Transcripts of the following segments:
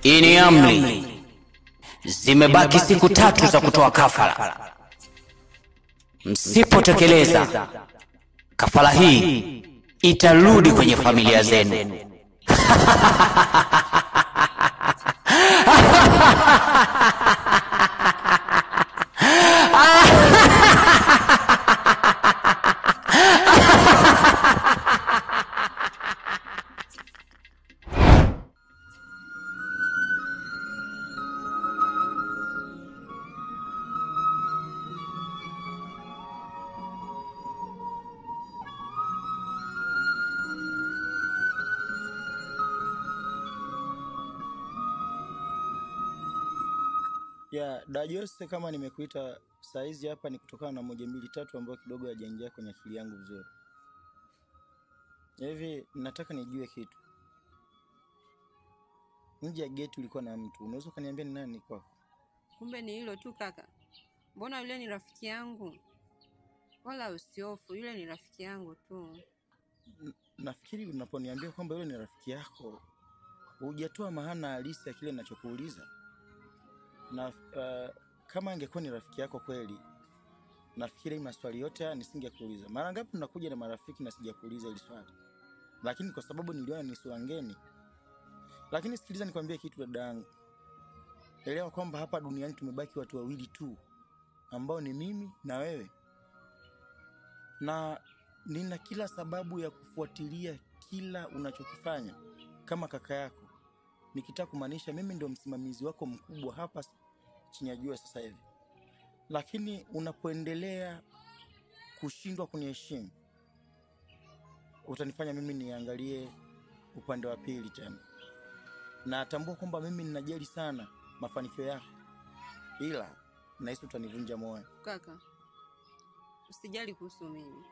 Ini amri. Zimebaki siku 3 za kutoa kafara. Msipotekeleza, kafara hii itarudi kwenye familia zenu. Ya, Dajose kama nimekuita saizi hapa ni kutokana na 1 2 3 ambayo kidogo hajaingia kwenye akili yangu vizuri. Hivi nataka nijue kitu. Nje ya gate ulikuwa na mtu. Unaweza kuniambia ni nani kwako? Kumbe ni hilo tu kaka. Mbona yule ni rafiki yangu? Wala usiofu, yule ni rafiki yangu tu. Nafikiri unaponiambia kwamba yule ni rafiki yako, hujatoa maana halisi ya kile ninachokuuliza. Na kama angekuwa ni rafiki yako kweli, nafikiri maswali yote haya nisingekuuliza. Mara ngapi tunakuja na marafiki na sijakuuliza hili swali? Lakini kwa sababu niliona ni sura ngeni. Lakini sikiliza nikwambie kitu dada yangu. Elewa kwamba hapa duniani tumebaki watu wawili tu, ambao ni mimi na wewe. Na nina kila sababu ya kufuatilia kila unachokifanya kama kaka yako. Nikitaka kumaanisha mimi ndio msimamizi wako mkubwa hapa chini ya jua sasa hivi. Lakini unapoendelea kushindwa kuniheshimu, utanifanya mimi niangalie upande wa pili tena. Na atambua kwamba mimi ninajali sana mafanikio yako. Ila nahisi utanivunja moyo. Kaka, usijali kuhusu mimi.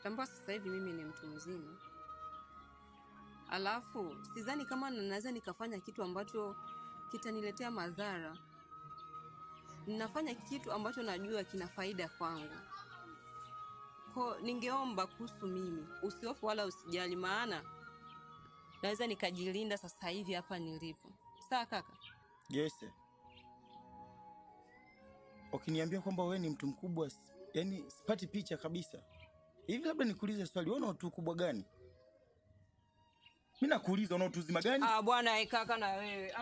Tambua sasa hivi mimi ni mtu mzima. Alafu sidhani kama naweza nikafanya kitu ambacho kitaniletea madhara. Ninafanya kitu ambacho najua kina faida kwangu. Kwa ningeomba kuhusu mimi usihofu wala usijali, maana naweza nikajilinda sasa hivi hapa nilipo. Sawa kaka? Yes. Ukiniambia kwamba wewe ni mtu mkubwa, yani sipati picha kabisa. Hivi labda nikuulize swali, wewe una utu kubwa gani? Mimi nakuuliza una utu uzima gani? Bwana kaka na wewe.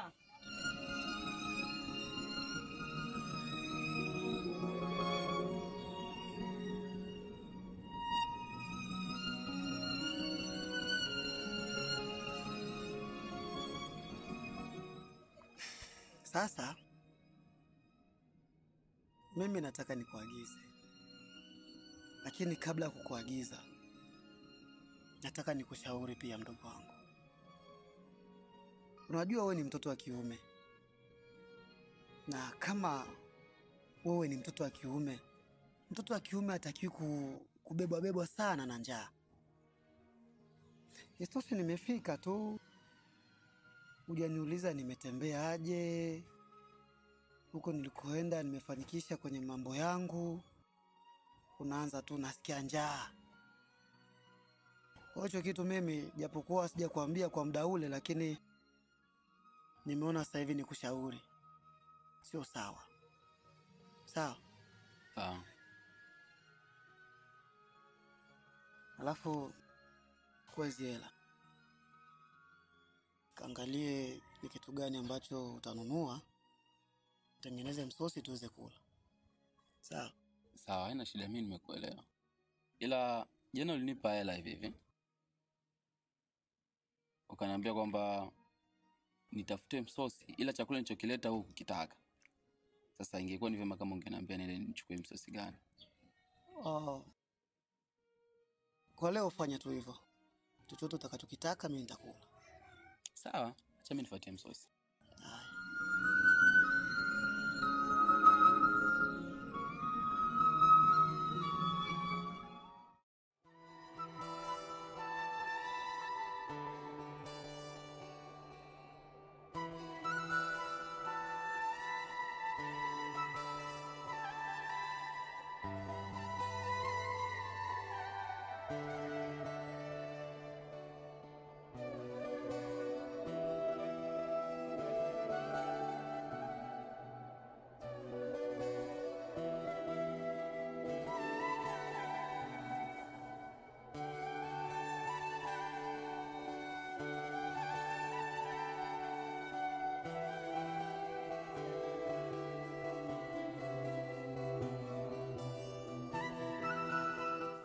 Sasa mimi nataka nikuagize. Lakini kabla ya kukuagiza, nataka nikushauri pia mdogo wangu. Unajua wewe ni mtoto wa kiume. Na kama wewe ni mtoto wa kiume hatakiwi kubebwa sana na njaa. Isitoshe nimefika tu, hujaniuliza nimetembea aje, huko nilikoenda nimefanikisha kwenye mambo yangu. Unaanza tu nasikia njaa. Kwa hiyo kitu mimi japokuwa sijakwambia kwa muda ule, lakini nimeona sasa hivi nikushauri. Sio sawa. Sawa? Sawa. Alafu kwezi hela, kaangalie ni kitu gani ambacho utanunua, tengeneze msosi tuweze kula. Sawa? Sawa, haina shida, mimi nimekuelewa. Ila jana ulinipa hela hivi. Ukaniambia kwamba nitafute msosi, ila chakula nilichokileta huko kitaka. Sasa ingekuwa ni vyema kama ungeniambia nile nichukue msosi gani. Kwa leo fanya tu hivyo. Chochote utakachokitaka mimi nitakula. Sawa, acha mimi nifuatie msosi.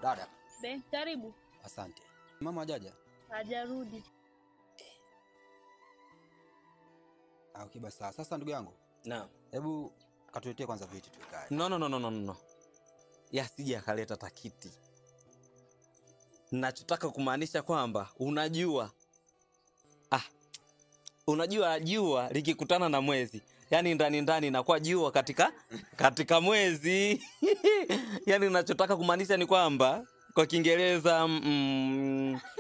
Dada. Karibu. Asante. Mama hajaja? Hajarudi. Okay basi sasa ndugu yangu. Naam. Hebu katuletee kwanza viti tukae. No. Yasije akaleta takiti. Ninachotaka kumaanisha kwamba unajua jua likikutana na mwezi, yani ndani inakuwa jua katika mwezi. Yani ninachotaka kumaanisha ni kwamba kwa Kiingereza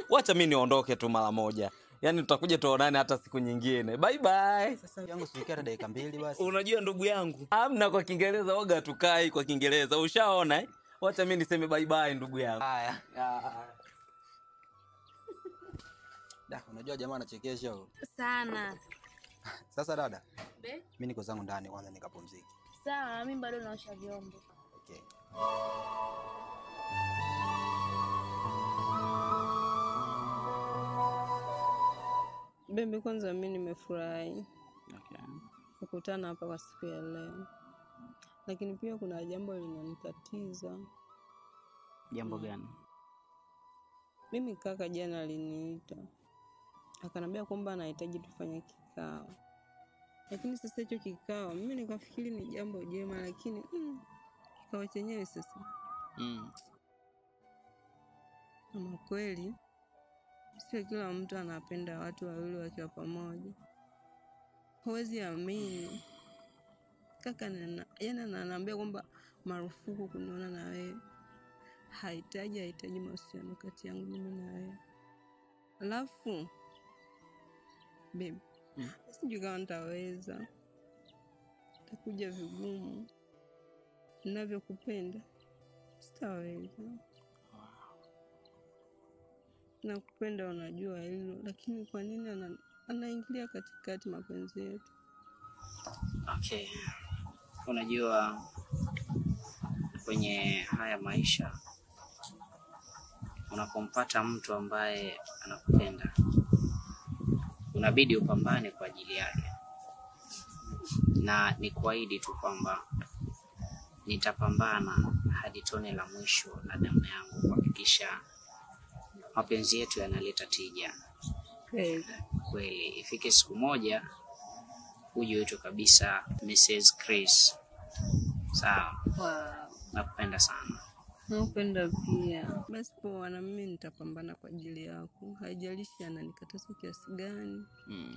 wacha mimi niondoke tu mara moja. Yani tutakuja tuonane hata siku nyingine. Bye bye. Sasa yangu sikia dakika 2 basi. Unajua ndugu yangu, hamna kwa Kiingereza waga tukai kwa Kiingereza. Ushaona eh? Wacha mimi niseme bye bye ndugu yangu. Haya. Unajua jamaa anachekesha huyo. Sana. Sasa dada. Mimi niko zangu ndani kwanza nikapumzike. Sawa, mimi bado naosha vyombo. Okay. Baby, kwanza mimi nimefurahi. Okay. Kukutana hapa kwa siku ya leo. Lakini pia kuna jambo linanitatiza. Jambo gani? Mimi kaka jana aliniita. Akanambia kwamba anahitaji tufanye kikao. Lakini sasa hicho kikao mimi nikafikiri ni jambo jema, lakini kikao chenyewe sasa. Kama kweli sio kila mtu anapenda watu wawili wakiwa pamoja. Huwezi amini. Kaka ananiambia kwamba marufuku kuniona na wewe. Hahitaji mahusiano kati yangu mimi na wewe. Alafu baby, sijui kama nitaweza. Itakuja vigumu. Ninavyokupenda sitaweza. Nakupenda, unajua hilo, lakini kwa nini anaingilia katikati mapenzi yetu? Okay. Unajua kwenye haya maisha unapompata mtu ambaye anakupenda unabidi upambane kwa ajili yake. Na ni kuahidi tu kwamba nitapambana hadi tone la mwisho la damu yangu kuhakikisha mapenzi yetu yanaleta tija. Kweli ifike siku moja uje wetu kabisa Mrs. Chris. Sawa. Wow. Nakupenda sana. Nakupenda pia. Basi poa, na mimi nitapambana kwa ajili yako. Haijalishi ananikataza kiasi gani.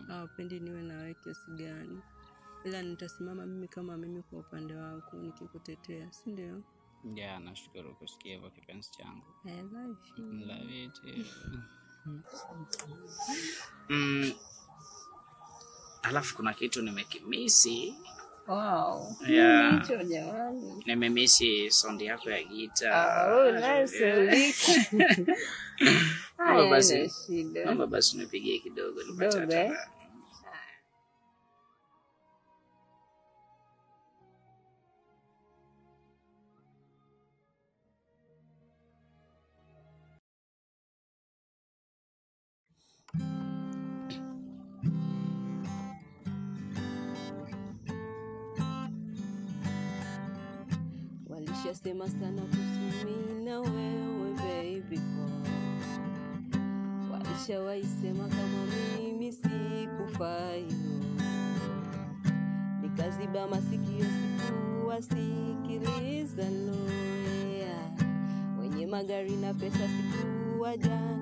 Hapendi niwe na wewe kiasi gani. Ila nitasimama mimi kama mimi kwa upande wako nikikutetea, si ndio? Yeah, nashukuru kusikia hivyo kipenzi changu. I love you. Love you too. Alafu kuna kitu nimekimisi. Wow. Yeah. Hicho jamani. Nimemisi sound yako ya gitaa. Oh, nice. Mama basi nipigie kidogo nipate. Walishasema sana kusumi na wewe baby boy. Walishawaisema kama mimi sikufai. Nikaziba masikio sikuwasikiliza loya. Wenye magari na pesa sikuwaja.